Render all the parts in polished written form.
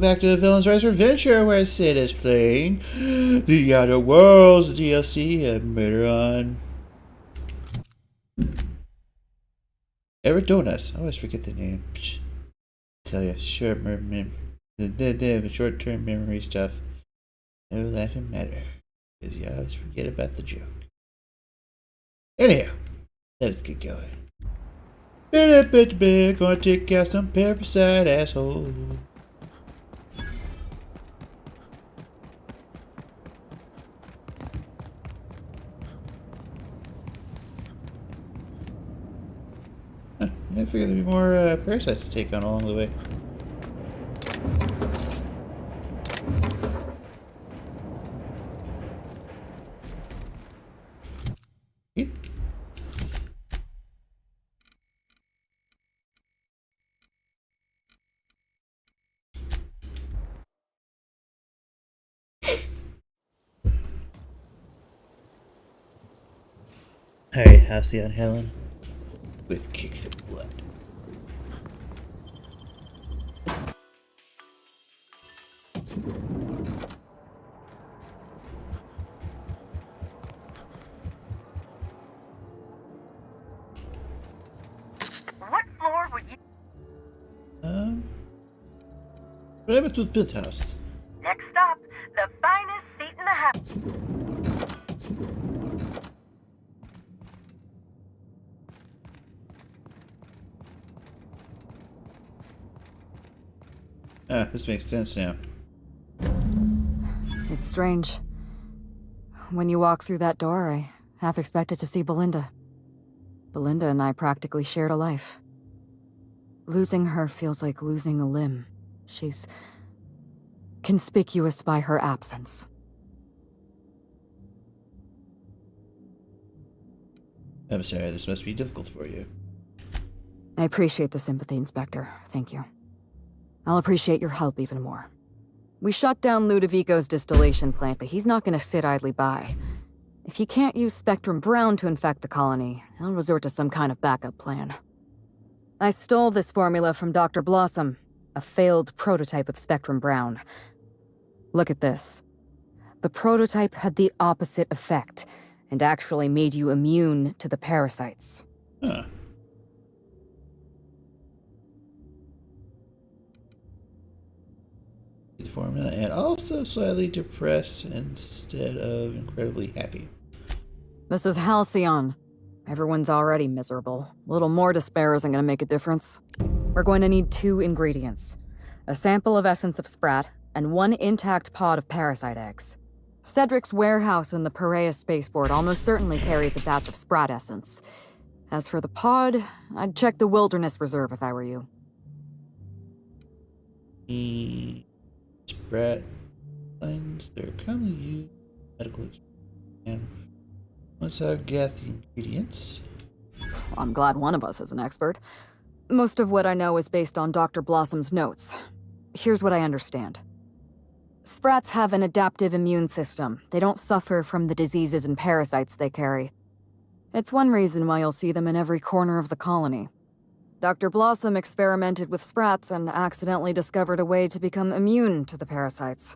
back to the Villain's Rise Adventure, where Sid is playing The Outer Worlds DLC of Murder On Eridanos. I always forget the name. Tell you, short-term memory stuff. No laughing matter, because you always forget about the joke. Anyhow, let's get going. Gonna take out some parasite asshole. I figured there'd be more parasites to take on along the way. Alright, how's the Aunt Helen? With Kick the Blood. What floor would you... What happened to the penthouse? Next stop, the finest seat in the house. Ah, this makes sense now. It's strange. When you walk through that door, I half expected to see Belinda. Belinda and I practically shared a life. Losing her feels like losing a limb. She's conspicuous by her absence. I'm sorry, this must be difficult for you. I appreciate the sympathy, Inspector. Thank you. I'll appreciate your help even more. We shut down Ludovico's distillation plant, but he's not going to sit idly by. If he can't use Spectrum Brown to infect the colony, he'll resort to some kind of backup plan. I stole this formula from Dr. Blossom, a failed prototype of Spectrum Brown. Look at this. The prototype had the opposite effect, and actually made you immune to the parasites. Huh. Formula and also slightly depressed instead of incredibly happy. This is Halcyon. Everyone's already miserable. A little more despair isn't going to make a difference. We're going to need 2 ingredients. A sample of essence of sprat, and 1 intact pod of parasite eggs. Cedric's warehouse in the Piraeus spaceport almost certainly carries a batch of sprat essence. As for the pod, I'd check the Wilderness Reserve if I were you. Sprat lines, they're commonly used in medical and once I've got the ingredients. I'm glad one of us is an expert. Most of what I know is based on Dr. Blossom's notes. Here's what I understand. Sprats have an adaptive immune system. They don't suffer from the diseases and parasites they carry. It's one reason why you'll see them in every corner of the colony. Dr. Blossom experimented with sprats and accidentally discovered a way to become immune to the parasites.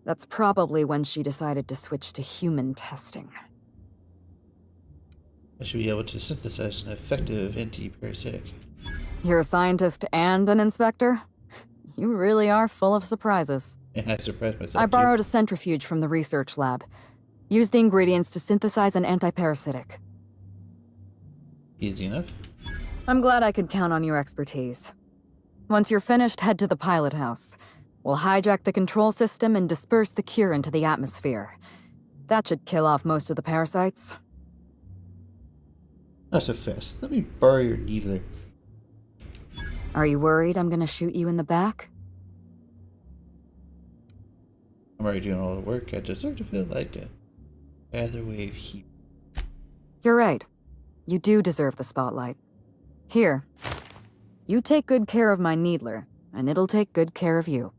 That's probably when she decided to switch to human testing. I should be able to synthesize an effective anti-parasitic. You're a scientist and an inspector? You really are full of surprises. Yeah, I surprised myself. I borrowed a centrifuge from the research lab. Used the ingredients to synthesize an anti-parasitic. Easy enough. I'm glad I could count on your expertise. Once you're finished, head to the pilot house. We'll hijack the control system and disperse the cure into the atmosphere. That should kill off most of the parasites. Not so fast. Let me borrow your needler. Are you worried I'm gonna shoot you in the back? I'm already doing all the work. I deserve to feel like a featherweight heap. You're right. You do deserve the spotlight. Here. You take good care of my needler, and it'll take good care of you.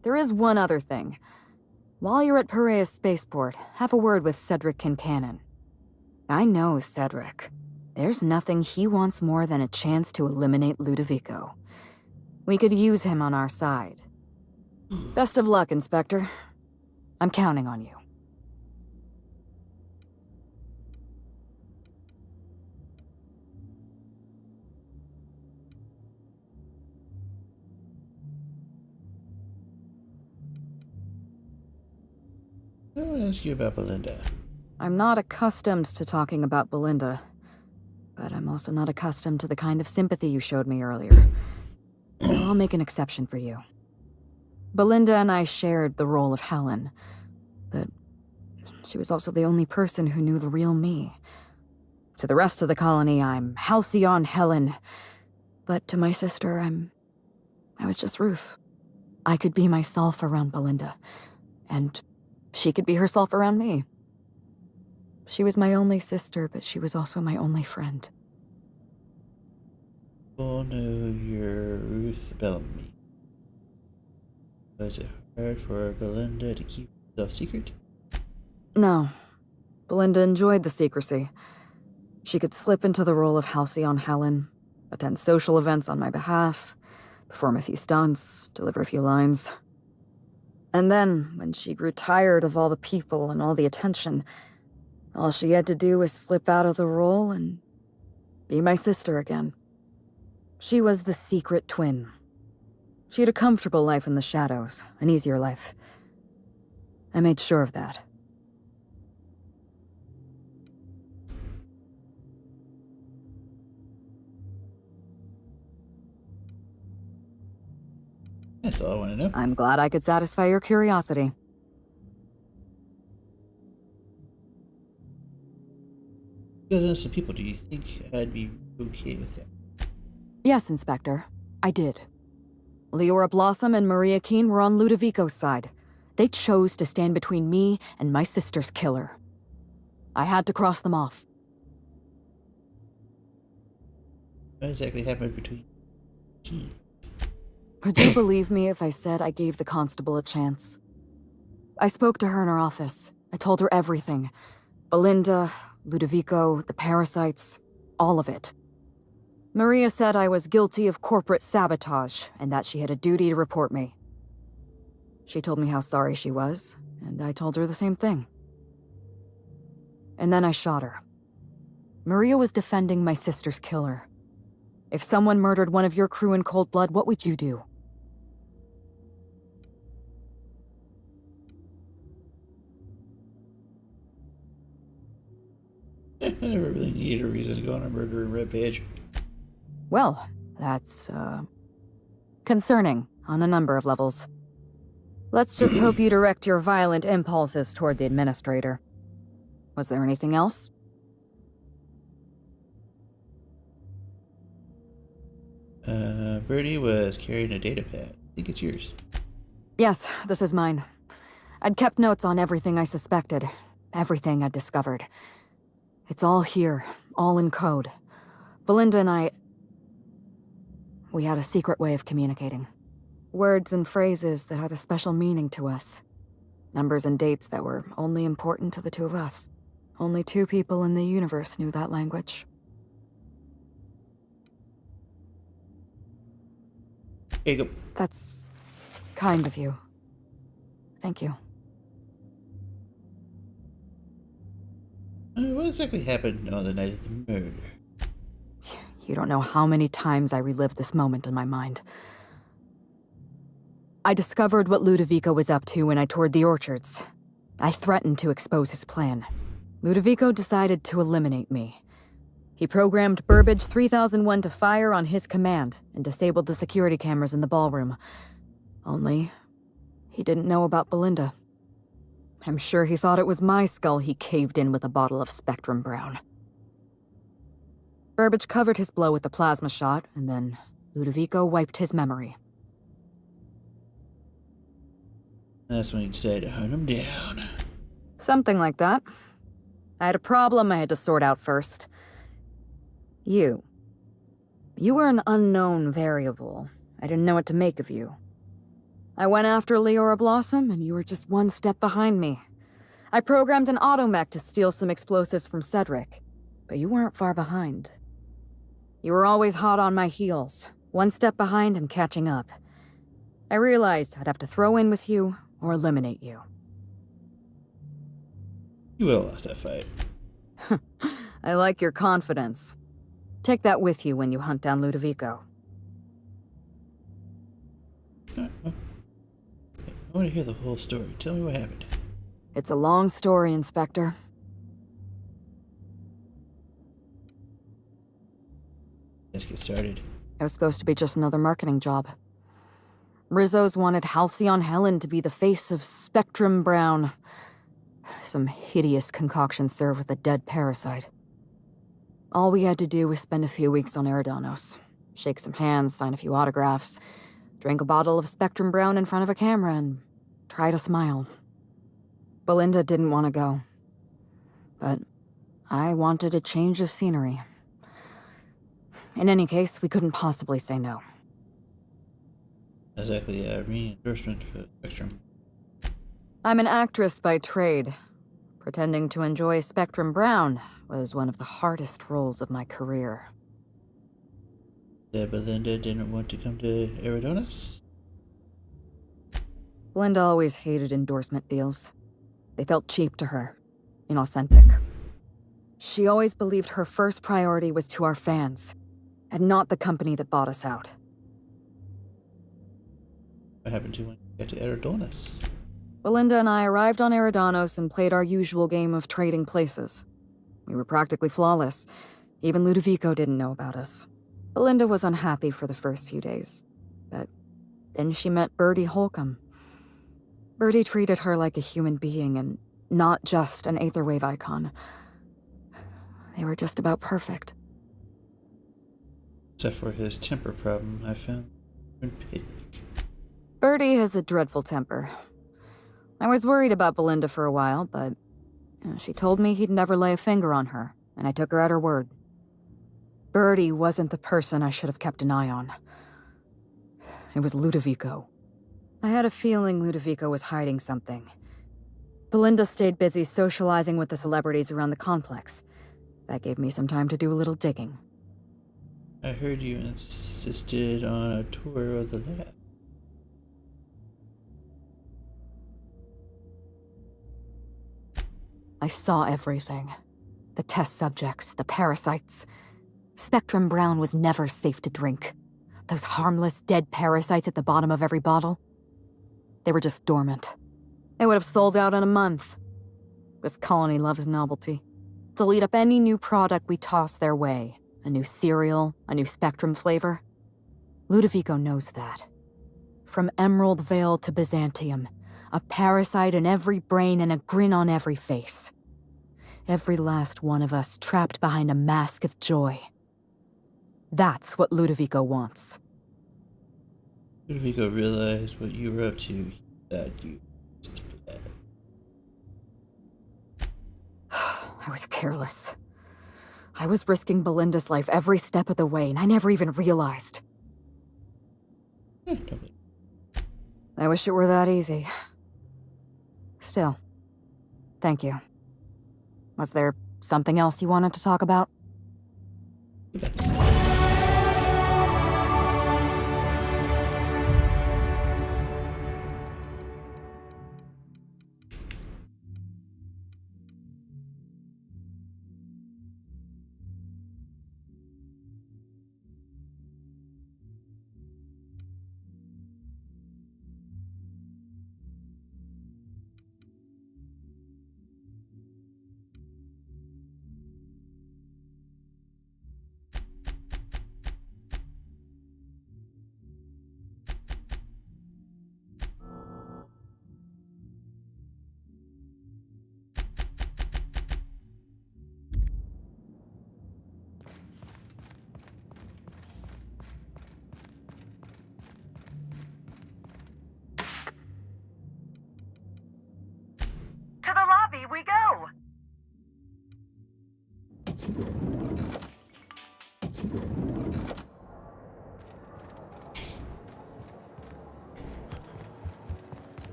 There is one other thing. While you're at Piraeus Spaceport, have a word with Cedric Kincannon. I know Cedric. There's nothing he wants more than a chance to eliminate Ludovico. We could use him on our side. Best of luck, Inspector. I'm counting on you. I want to ask you about Belinda. I'm not accustomed to talking about Belinda, but I'm also not accustomed to the kind of sympathy you showed me earlier. So I'll make an exception for you. Belinda and I shared the role of Helen, but she was also the only person who knew the real me. To the rest of the colony, I'm Halcyon Helen, but to my sister, I was just Ruth. I could be myself around Belinda, and she could be herself around me. She was my only sister, but she was also my only friend. Oh no, you're Ruth Bellamy. Was it hard for Belinda to keep herself secret? No. Belinda enjoyed the secrecy. She could slip into the role of Halcyon Helen, attend social events on my behalf, perform a few stunts, deliver a few lines. And then, when she grew tired of all the people and all the attention, all she had to do was slip out of the role and be my sister again. She was the secret twin. She had a comfortable life in the shadows, an easier life. I made sure of that. That's all I want to know. I'm glad I could satisfy your curiosity. You gotta know some people. Do you think I'd be okay with that? Yes, Inspector. I did. Leora Blossom and Maria Keene were on Ludovico's side. They chose to stand between me and my sister's killer. I had to cross them off. What exactly happened between you? Would you believe me if I said I gave the constable a chance? I spoke to her in her office. I told her everything. Belinda, Ludovico, the parasites, all of it. Maria said I was guilty of corporate sabotage and that she had a duty to report me. She told me how sorry she was, and I told her the same thing. And then I shot her. Maria was defending my sister's killer. If someone murdered one of your crew in cold blood, what would you do? I never really needed a reason to go on a murdering rampage. Well, that's, concerning on a number of levels. Let's just hope you direct your violent impulses toward the administrator. Was there anything else? Birdie was carrying a data pad. I think it's yours. Yes, this is mine. I'd kept notes on everything I suspected, everything I'd discovered. It's all here, all in code. Belinda and we had a secret way of communicating. Words and phrases that had a special meaning to us. Numbers and dates that were only important to the two of us. Only two people in the universe knew that language. Here you go. That's kind of you. Thank you. What exactly happened on the night of the murder? You don't know how many times I relived this moment in my mind. I discovered what Ludovico was up to when I toured the orchards. I threatened to expose his plan. Ludovico decided to eliminate me. He programmed Burbage 3001 to fire on his command and disabled the security cameras in the ballroom. Only, he didn't know about Belinda. I'm sure he thought it was my skull he caved in with a bottle of Spectrum Brown. Burbage covered his blow with a plasma shot, and then Ludovico wiped his memory. That's when he decided to hunt him down. Something like that. I had a problem I had to sort out first. You were an unknown variable. I didn't know what to make of you. I went after Leora Blossom, and you were just one step behind me. I programmed an automech to steal some explosives from Cedric. But you weren't far behind. You were always hot on my heels, one step behind and catching up. I realized I'd have to throw in with you or eliminate you. You will lost that fight. I like your confidence. Take that with you when you hunt down Ludovico. I want to hear the whole story. Tell me what happened. It's a long story, Inspector. Let's get started. It was supposed to be just another marketing job. Rizzo's wanted Halcyon Helen to be the face of Spectrum Brown. Some hideous concoction served with a dead parasite. All we had to do was spend a few weeks on Eridanos, shake some hands, sign a few autographs, drink a bottle of Spectrum Brown in front of a camera, and try to smile. Belinda didn't want to go. But I wanted a change of scenery. In any case, we couldn't possibly say no. Exactly a re-endorsement for Spectrum. I'm an actress by trade. Pretending to enjoy Spectrum Brown was one of the hardest roles of my career. Belinda didn't want to come to Eridanos? Belinda always hated endorsement deals. They felt cheap to her, inauthentic. She always believed her first priority was to our fans, and not the company that bought us out. What happened to you when you got to Eridanos? Belinda and I arrived on Eridanos and played our usual game of trading places. We were practically flawless. Even Ludovico didn't know about us. Belinda was unhappy for the first few days, but then she met Bertie Holcomb. Bertie treated her like a human being and not just an Aetherwave icon. They were just about perfect. Except for his temper problem, I found. Bertie has a dreadful temper. I was worried about Belinda for a while, but she told me he'd never lay a finger on her, and I took her at her word. Bertie wasn't the person I should have kept an eye on. It was Ludovico. I had a feeling Ludovico was hiding something. Belinda stayed busy socializing with the celebrities around the complex. That gave me some time to do a little digging. I heard you insisted on a tour of the lab. I saw everything. The test subjects, the parasites. Spectrum Brown was never safe to drink. Those harmless, dead parasites at the bottom of every bottle. They were just dormant. They would have sold out in a month. This colony loves novelty. They'll eat up any new product we toss their way. A new cereal, a new Spectrum flavor. Ludovico knows that. From Emerald Vale to Byzantium, a parasite in every brain and a grin on every face. Every last one of us trapped behind a mask of joy. That's what Ludovico wants. Ludovico realized what you were up to. That you. I was careless. I was risking Belinda's life every step of the way, and I never even realized. I wish it were that easy. Still, thank you. Was there something else you wanted to talk about?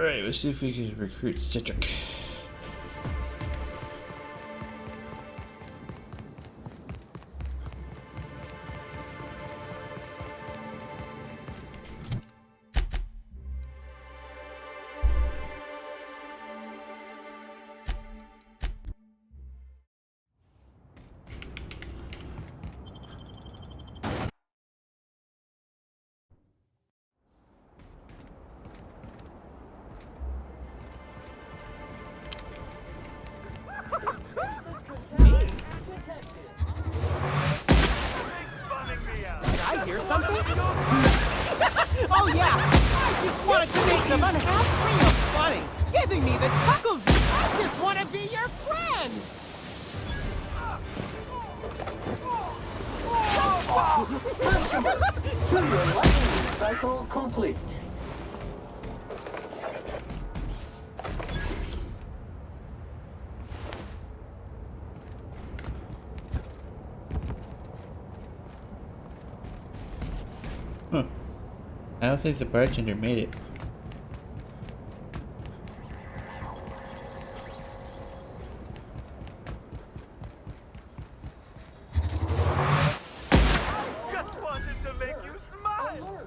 Alright, let's see if we can recruit Citric. I hear something? Oh yeah! I just wanted to make them unhappy or funny, giving me the chuckles. I just want to be your friend. To your lightning cycle complete. Huh. I don't think the bartender made it. Just wanted to make you smile.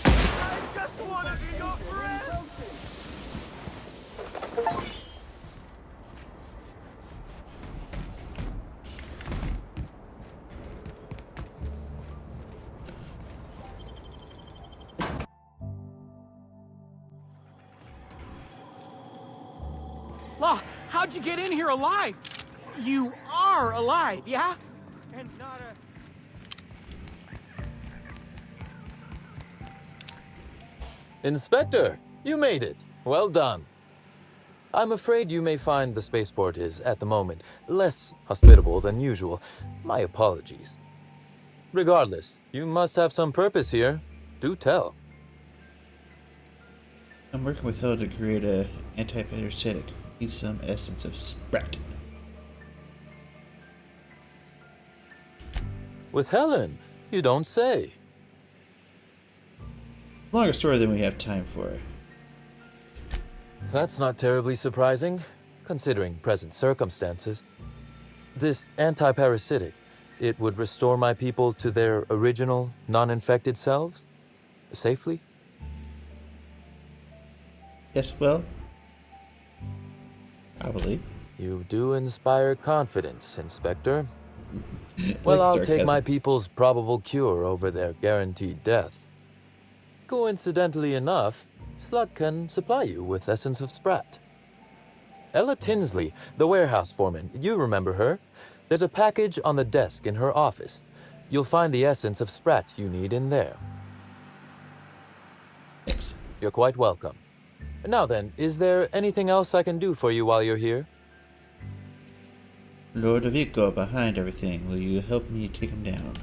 I just want to be your friend. Law, how'd you get in here alive? You are alive, yeah? And not a... Inspector, you made it. Well done. I'm afraid you may find the spaceport is, at the moment, less hospitable than usual. My apologies. Regardless, you must have some purpose here. Do tell. I'm working with Hill to create a anti-parasitic. Need some essence of Sprat. With Helen? You don't say. Longer story than we have time for. That's not terribly surprising, considering present circumstances. This anti-parasitic, it would restore my people to their original, non-infected selves? Safely? Yes, well, probably. You do inspire confidence, Inspector. Well, I'll take sarcasm. my people's probable cure over their guaranteed death. Coincidentally enough, Slug can supply you with essence of Sprat. Ella Tinsley, the warehouse foreman, you remember her? There's a package on the desk in her office. You'll find the essence of Sprat you need in there. Thanks. You're quite welcome. Now then, is there anything else I can do for you while you're here? Lord of Eco behind everything. Will you help me take him down?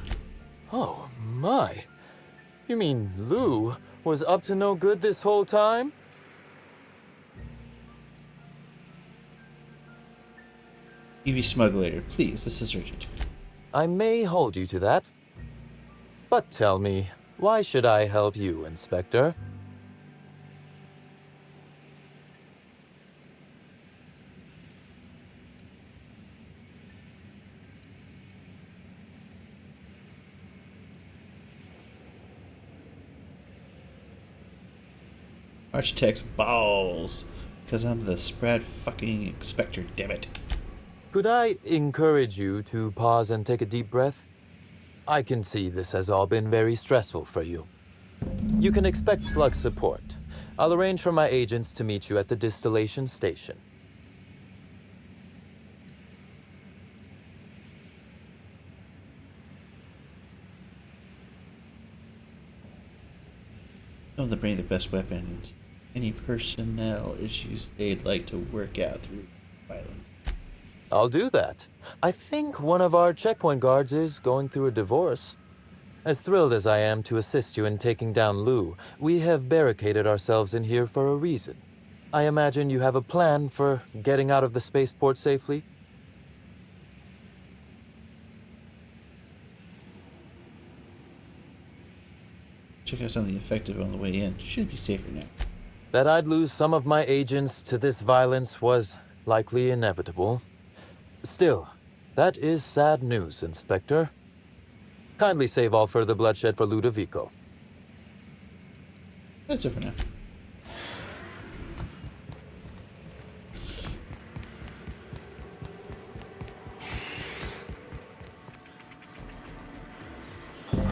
Oh, my. You mean Lou was up to no good this whole time? EV smuggler, please, this is urgent. I may hold you to that. But tell me, why should I help you, Inspector? Architect's balls. Because I'm the Sprat fucking inspector, damn it. Could I encourage you to pause and take a deep breath? I can see this has all been very stressful for you. You can expect Slug support. I'll arrange for my agents to meet you at the distillation station. Tell them to bring the best weapons. Any personnel issues they'd like to work out through violence. I'll do that. I think one of our checkpoint guards is going through a divorce. As thrilled as I am to assist you in taking down Lou, we have barricaded ourselves in here for a reason. I imagine you have a plan for getting out of the spaceport safely? Check out something effective on the way in. Should be safer now. That I'd lose some of my agents to this violence was likely inevitable. Still, that is sad news, Inspector. Kindly save all further bloodshed for Ludovico. That's it for now.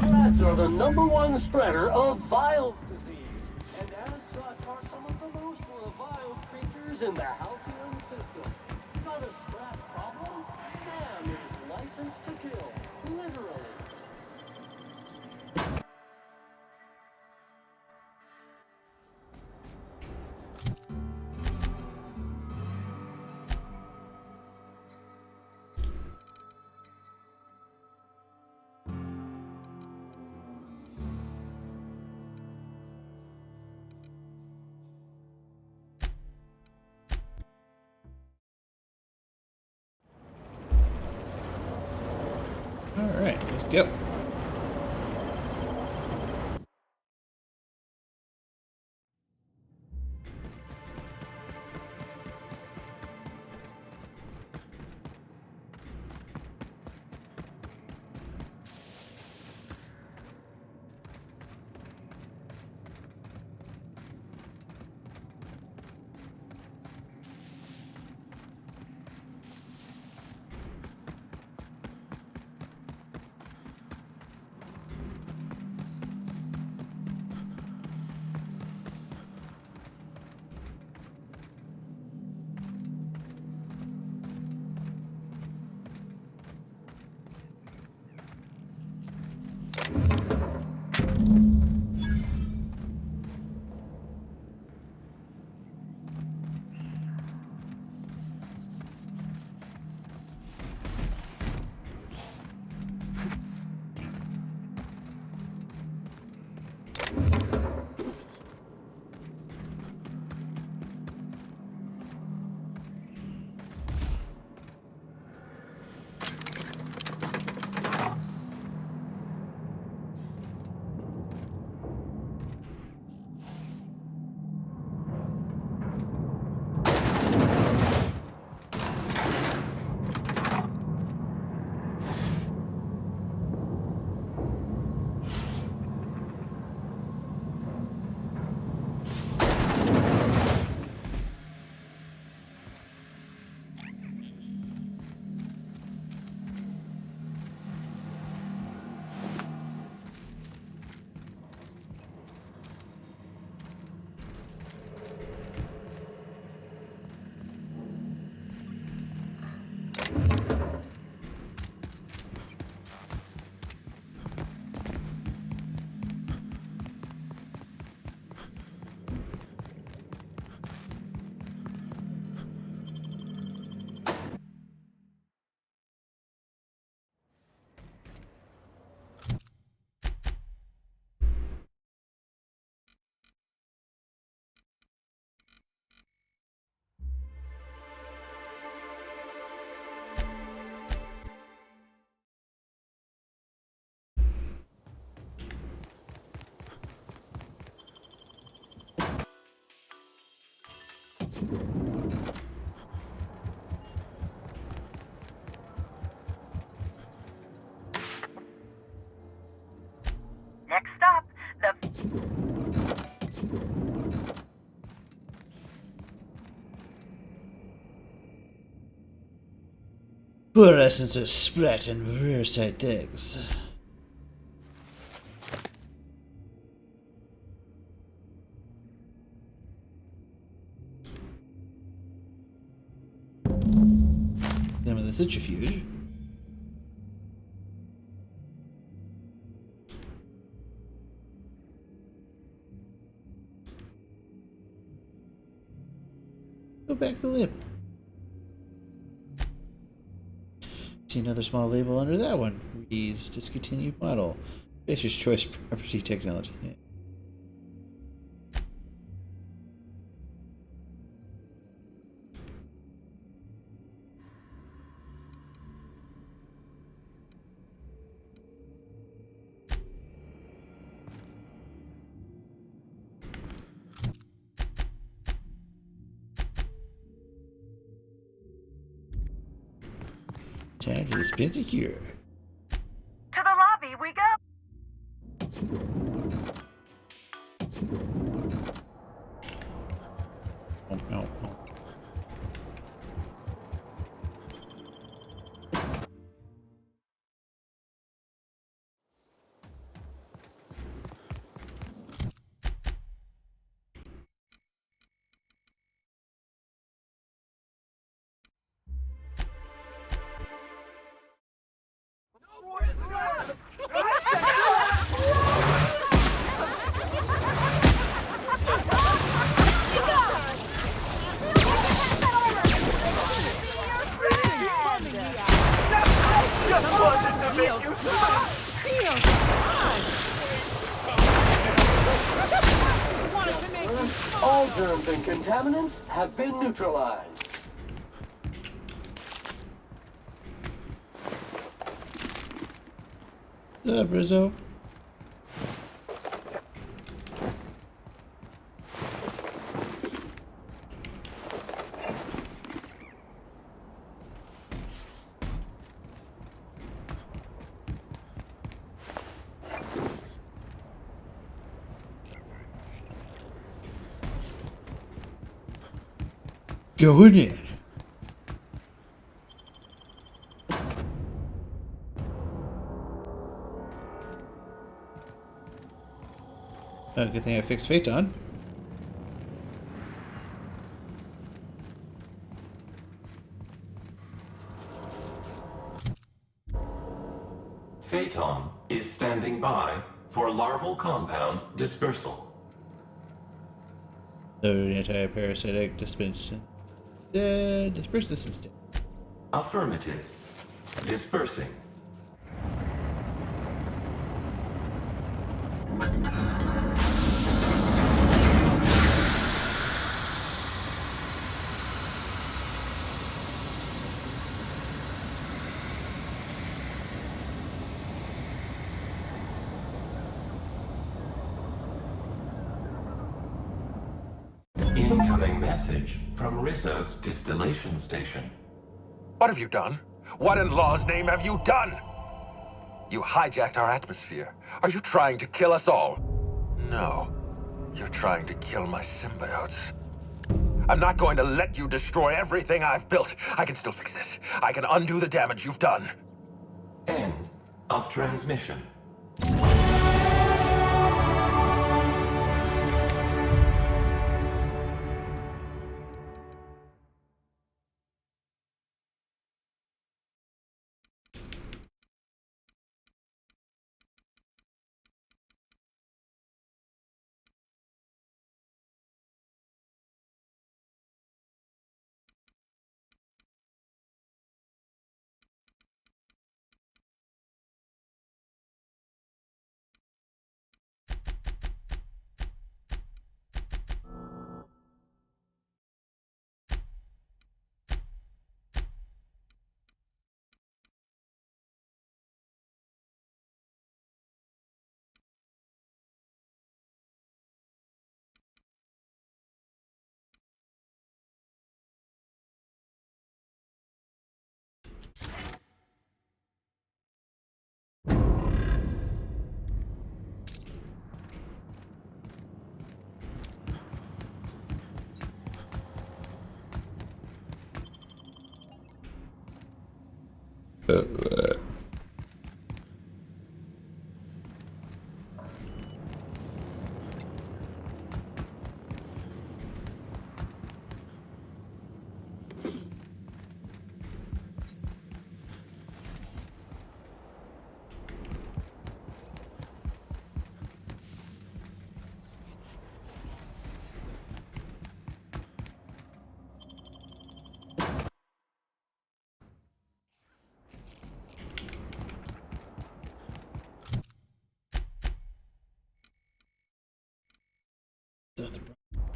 Rats are the #1 spreader of Vile's disease, and as such are some of the most reviled creatures in the halcyon system. Got a sprat problem? Sam is licensed to kill, literally. Alright, let's go. Next stop, the... Poor essence of sprat and rear side digs. Them of the centrifuge. Go back the lip. See another small label under that one. Reads discontinued model. Fisher's Choice Property Technology. Yeah. Time to dispense a cure. To the lobby we go. Oh, no, no. All germs and contaminants have been neutralized. What's up, Rizzo? Going in. Oh, good thing I fixed Phaeton. Phaeton is standing by for larval compound dispersal. So anti-parasitic dispense. Disperse this instead. Affirmative. Dispersing. Incoming message from Rizzo's distillation station. What have you done? What in law's name have you done? You hijacked our atmosphere. Are you trying to kill us all? No. You're trying to kill my symbiotes. I'm not going to let you destroy everything I've built. I can still fix this. I can undo the damage you've done. End of transmission.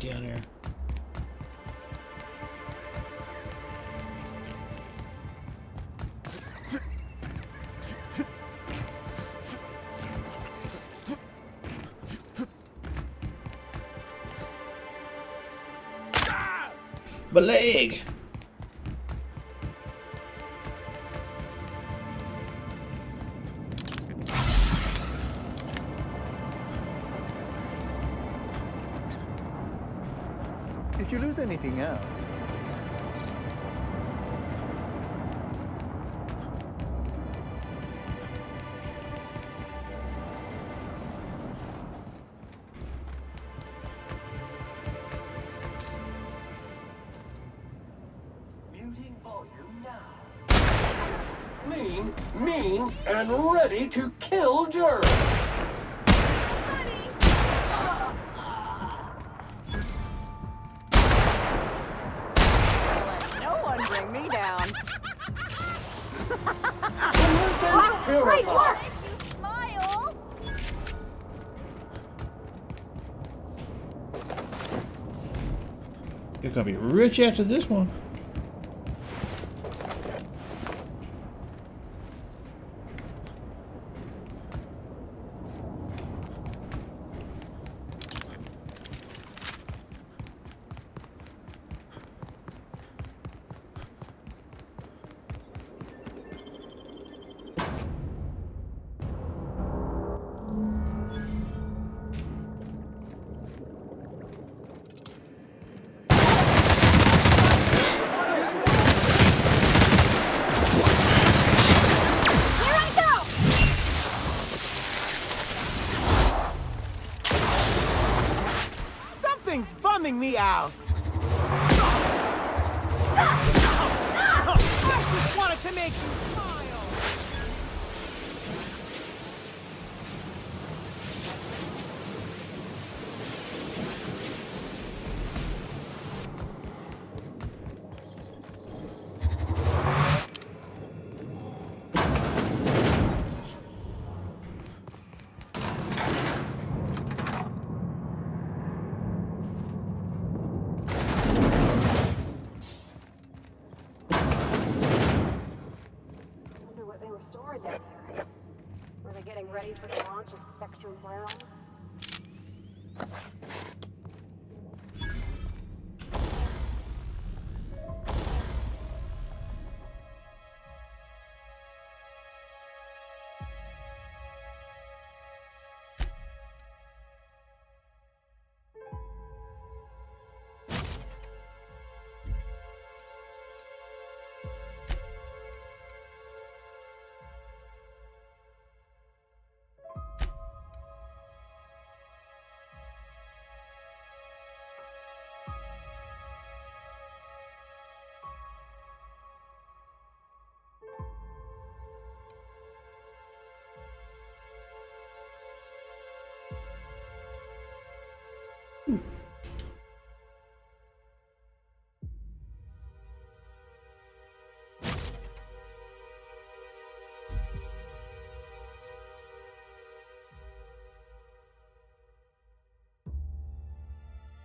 Down here. My leg! If you lose anything else. Muting volume now. Mean, and ready to kill Jerk. No one bring me down. Great work! You smile. You're gonna be rich after this one. Something's bumming me out. I just wanted to make you smile. Wonder what they were storing down there. Were they getting ready for the launch of Spectrum Brown?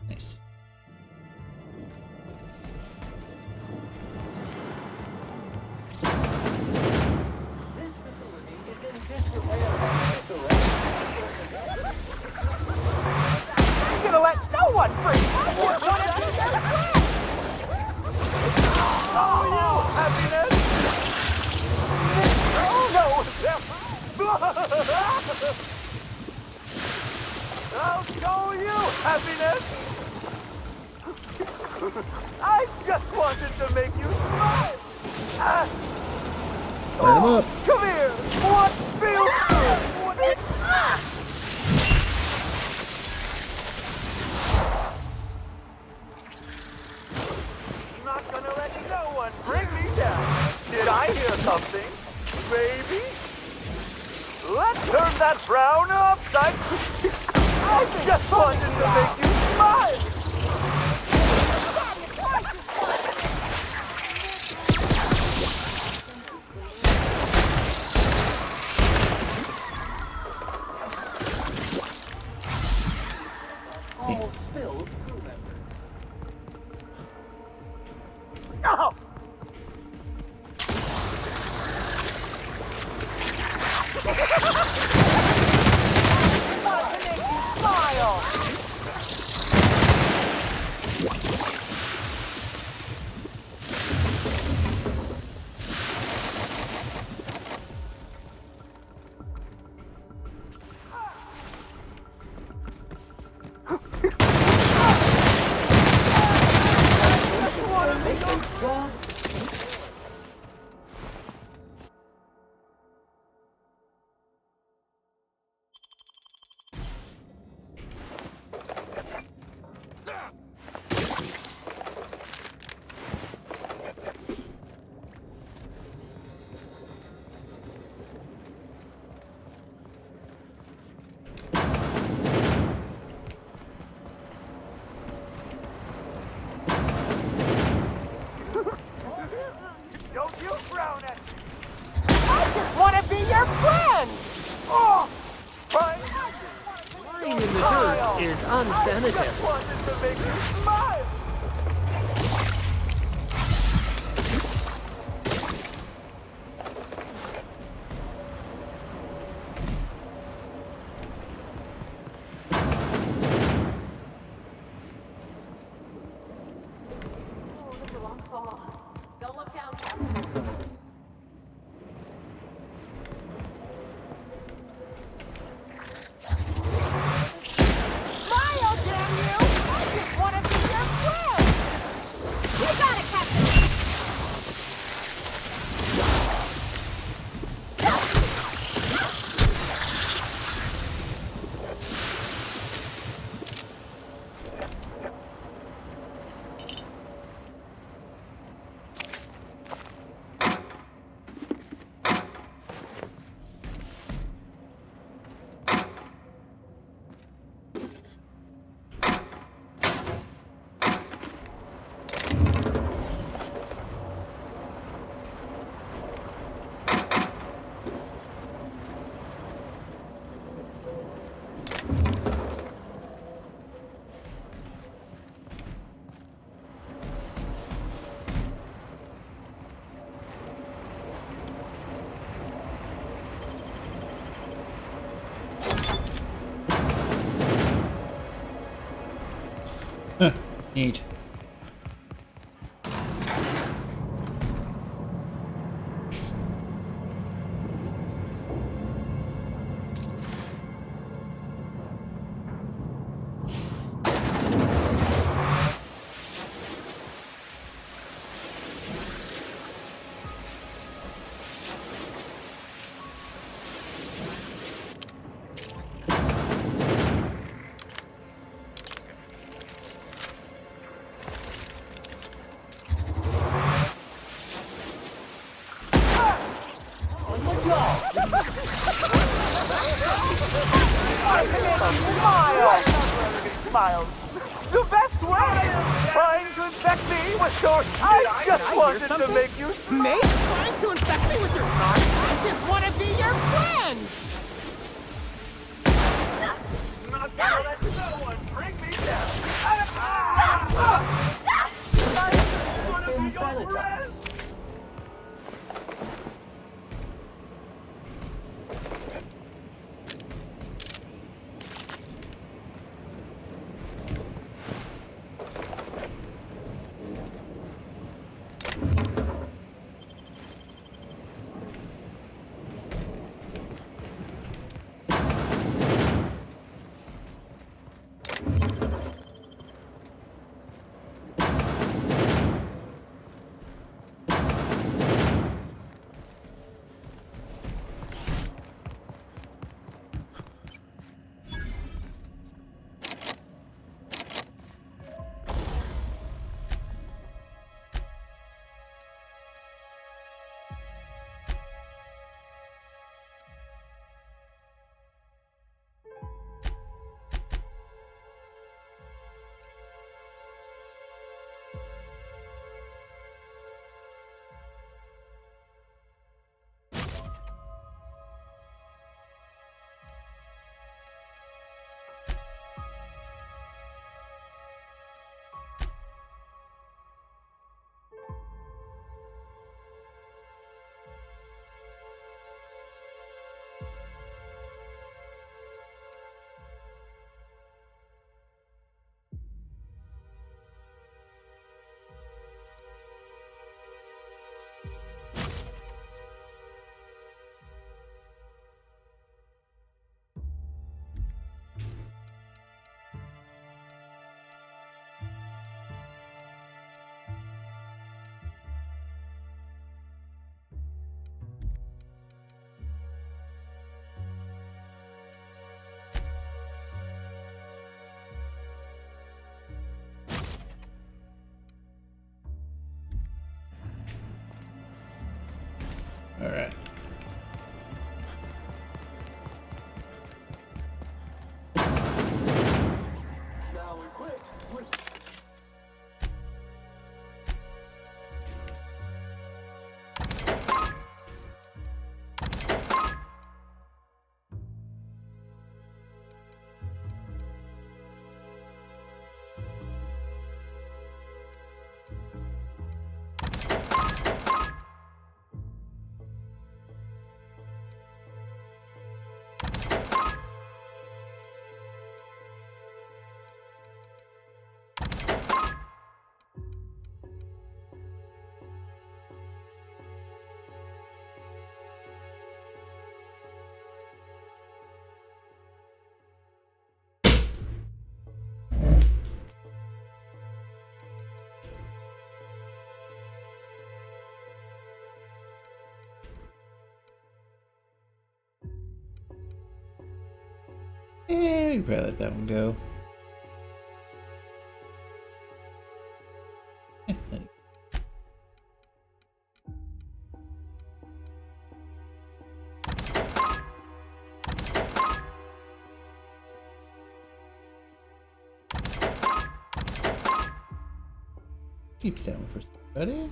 Nice. This facility is in disrepair and disarray. I'm gonna let no one free. Oh, you happiness! Oh, no! I'll show you happiness! I just wanted to make you smile! Light 'em up. Come here! What feels good? I'm not gonna let no one bring me down. Did I hear something? Baby? Let's turn that frown upside. I just wanted to make you smile. All spilled crew members. Oh! Smile! is unsanitary. Don't look down. Smile, damn you! I just want to be your friend! You got it, Captain! Huh, neat. Smile. The best way! Trying to infect me with your... I just wanted to make you... Me? Trying to infect me with your son? I just want to be your friend! Not gonna let no one bring me down! Has been sanitized. Yeah, we can probably let that one go. Keep that one for somebody.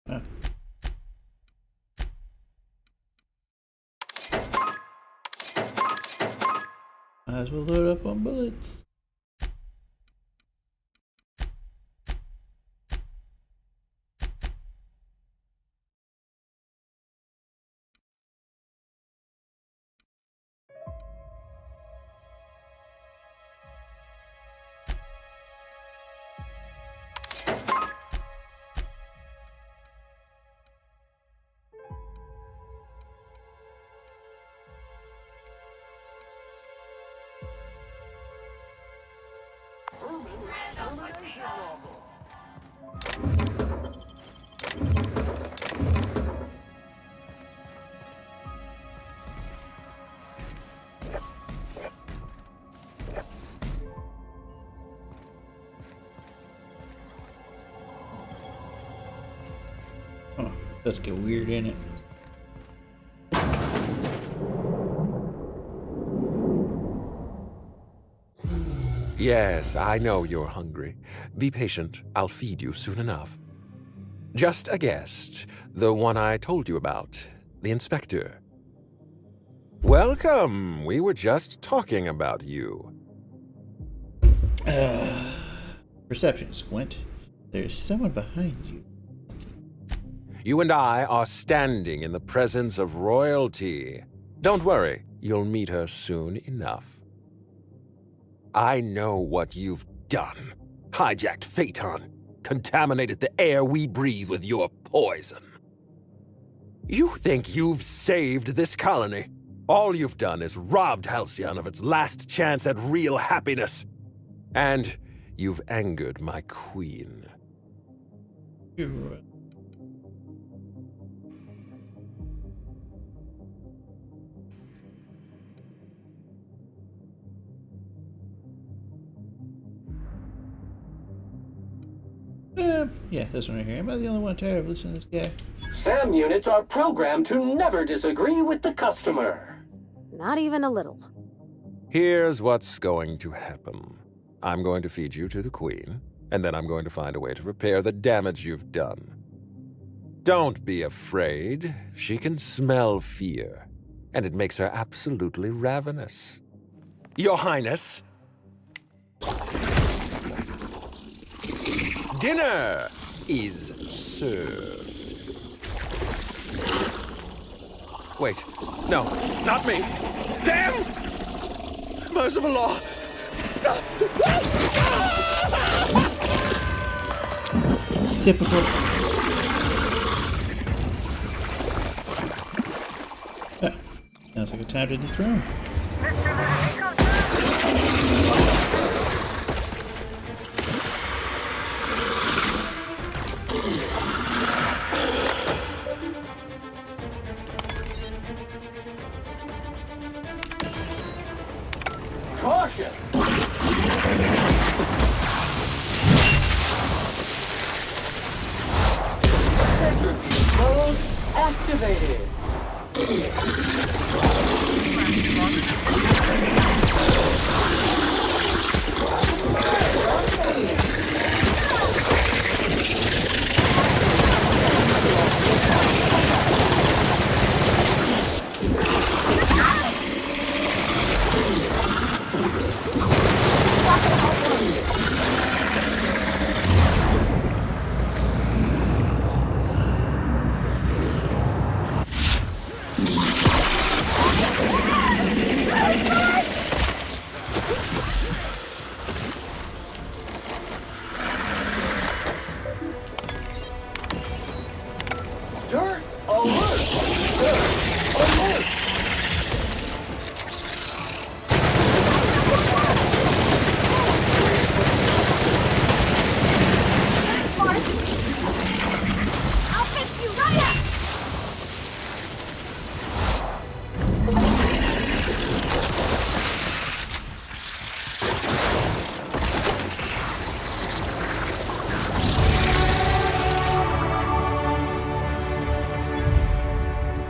Oh. Might as well load up on bullets. Oh, let's get weird in it. Yes, I know you're hungry. Be patient. I'll feed you soon enough. Just a guest. The one I told you about. The inspector. Welcome. We were just talking about you. Perception, Squint. There's someone behind you. You and I are standing in the presence of royalty. Don't worry. You'll meet her soon enough. I know what you've done. Hijacked Phaeton. Contaminated the air we breathe with your poison. You think you've saved this colony? All you've done is robbed Halcyon of its last chance at real happiness. And you've angered my queen. You're right. Yeah, this one right here. Am I the only one tired of listening to this guy? SAM units are programmed to never disagree with the customer. Not even a little. Here's what's going to happen. I'm going to feed you to the queen, and then I'm going to find a way to repair the damage you've done. Don't be afraid. She can smell fear, and it makes her absolutely ravenous. Your Highness, dinner is served. Wait, no, not me. Damn! Merciful law! Stop! Typical. Sounds like a time to dethrone. Caution! Entropy mode activated.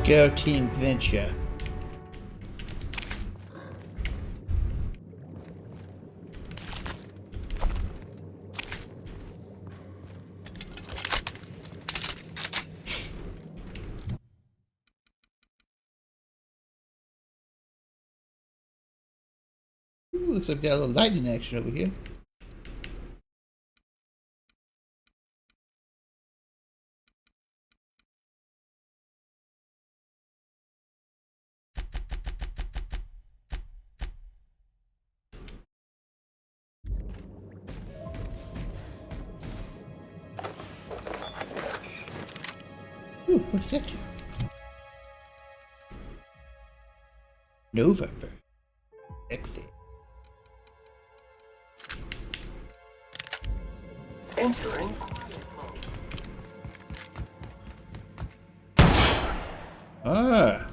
go, Team Venture. Ooh, looks like we got a little lightning action over here. Ooh, what's that? November. Exit. Entering. Ah.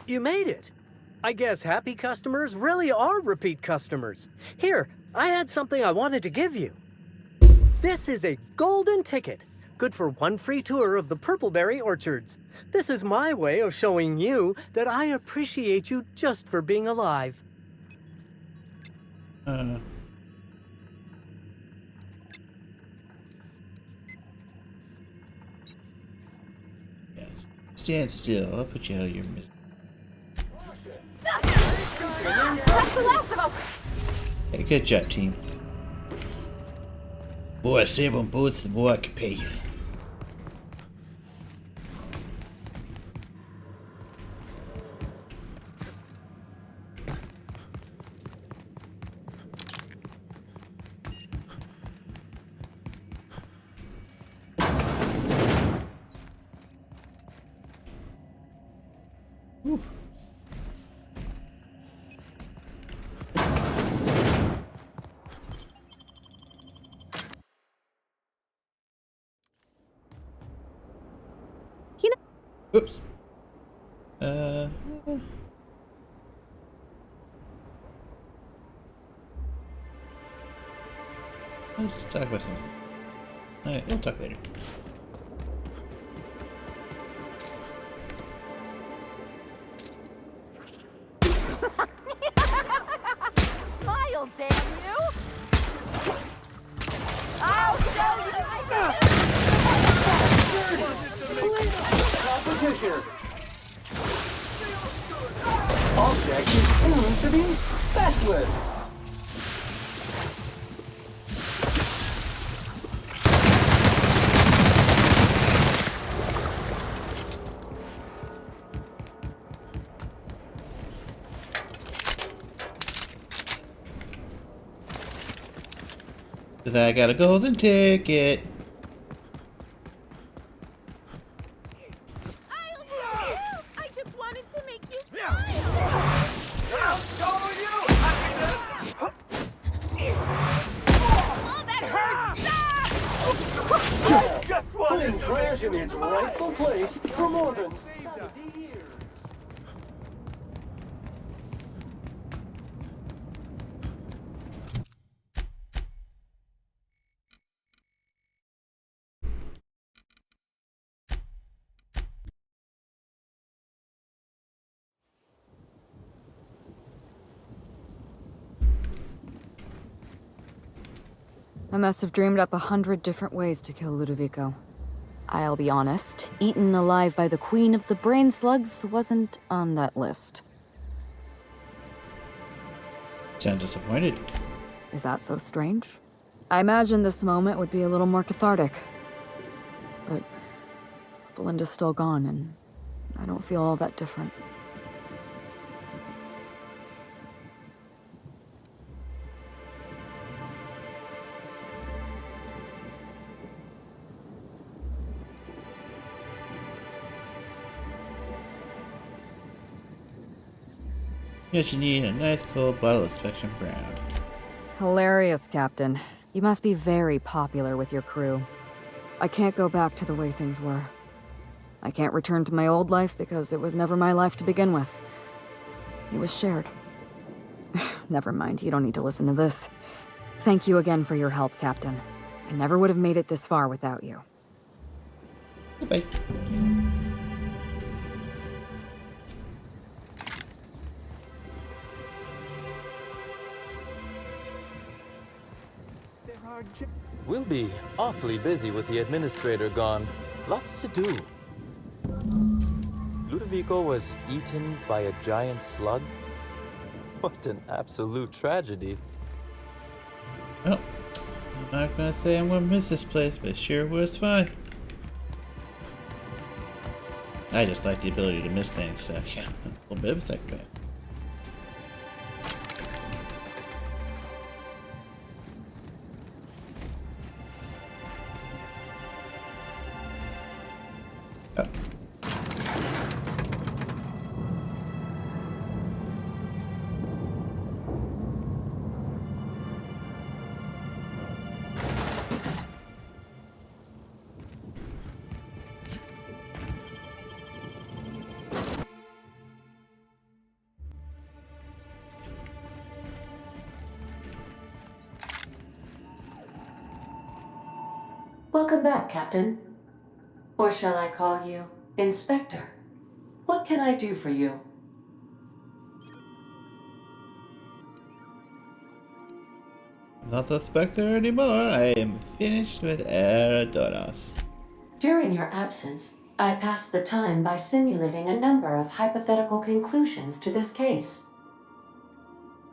You made it. I guess happy customers really are repeat customers. Here, I had something I wanted to give you. This is a golden ticket, good for one free tour of the Purpleberry Orchards. This is my way of showing you that I appreciate you just for being alive. Yes. Stand still. I'll put you out of your misery. That's the last of them! Hey, good job, team. Boy, save on bullets, the more I can pay you. Whew. Oops. Let's talk about something. Alright, we'll talk later. Smile, damn you! I'll show you! Competition. Object is tuned to the specialist. I got a golden ticket. I just wanted to make you smile! Oh, that hurts! Putting trash in its rightful place for more than 70 years. I must have dreamed up 100 different ways to kill Ludovico. I'll be honest, eaten alive by the queen of the brain slugs wasn't on that list. Sound disappointed. Is that so strange? I imagined this moment would be a little more cathartic. But Belinda's still gone, and I don't feel all that different. Yes, you need a nice cold bottle of Spectrum Brown. Hilarious, Captain. You must be very popular with your crew. I can't go back to the way things were. I can't return to my old life because it was never my life to begin with. It was shared. Never mind, you don't need to listen to this. Thank you again for your help, Captain. I never would have made it this far without you. Goodbye. We'll be awfully busy with the administrator gone. Lots to do. Ludovico was eaten by a giant slug? What an absolute tragedy. Well, I'm not gonna say I'm gonna miss this place, but it sure was fun. I just like the ability to miss things, so yeah, a little bit of a psychopath. Oh. Welcome back, Captain. Or shall I call you Inspector? What can I do for you? Not the Spectre anymore. I am finished with Eridanos. During your absence, I passed the time by simulating a number of hypothetical conclusions to this case.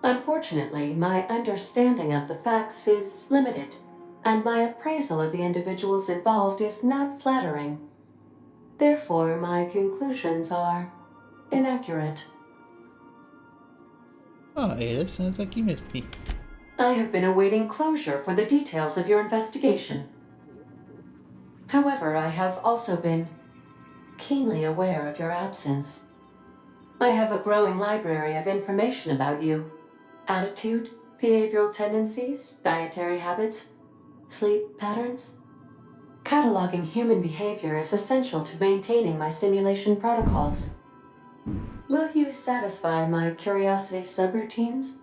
Unfortunately, my understanding of the facts is limited, and my appraisal of the individuals involved is not flattering. Therefore, my conclusions are inaccurate. Oh, Ada, sounds like you missed me. I have been awaiting closure for the details of your investigation. However, I have also been keenly aware of your absence. I have a growing library of information about you. Attitude, behavioral tendencies, dietary habits, sleep patterns. Cataloging human behavior is essential to maintaining my simulation protocols. Will you satisfy my curiosity subroutines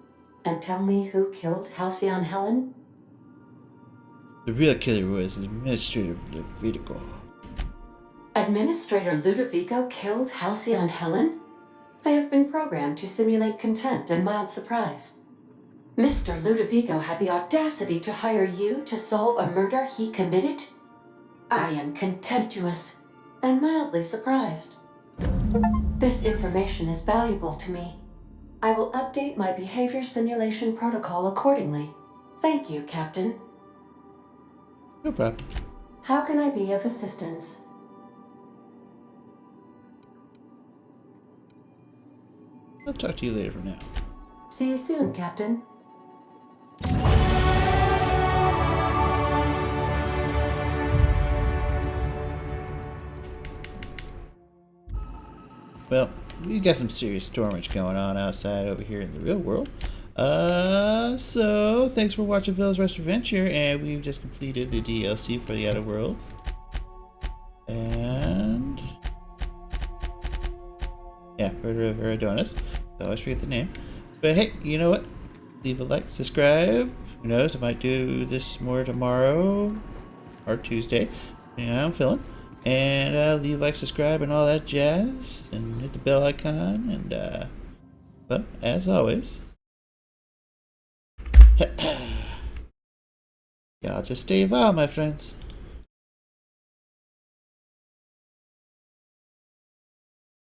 and tell me who killed Halcyon Helen? The real killer was Administrator Ludovico. Administrator Ludovico killed Halcyon Helen? I have been programmed to simulate contempt and mild surprise. Mr. Ludovico had the audacity to hire you to solve a murder he committed? I am contemptuous and mildly surprised. This information is valuable to me. I will update my behavior simulation protocol accordingly. Thank you, Captain. No problem. How can I be of assistance? I'll talk to you later from now. See you soon, Captain. Well, we got some serious stormage going on outside over here in the real world. So thanks for watching Phil's Rest Adventure, and we've just completed the DLC for the Outer Worlds. And yeah, Murder of Eridanos. I always forget the name. But hey, you know what? Leave a like, subscribe. Who knows? I might do this more tomorrow or Tuesday. Yeah, I'm feeling. And leave a like, subscribe, and all that jazz. And hit the bell icon. And well, as always. Y'all just stay well, my friends.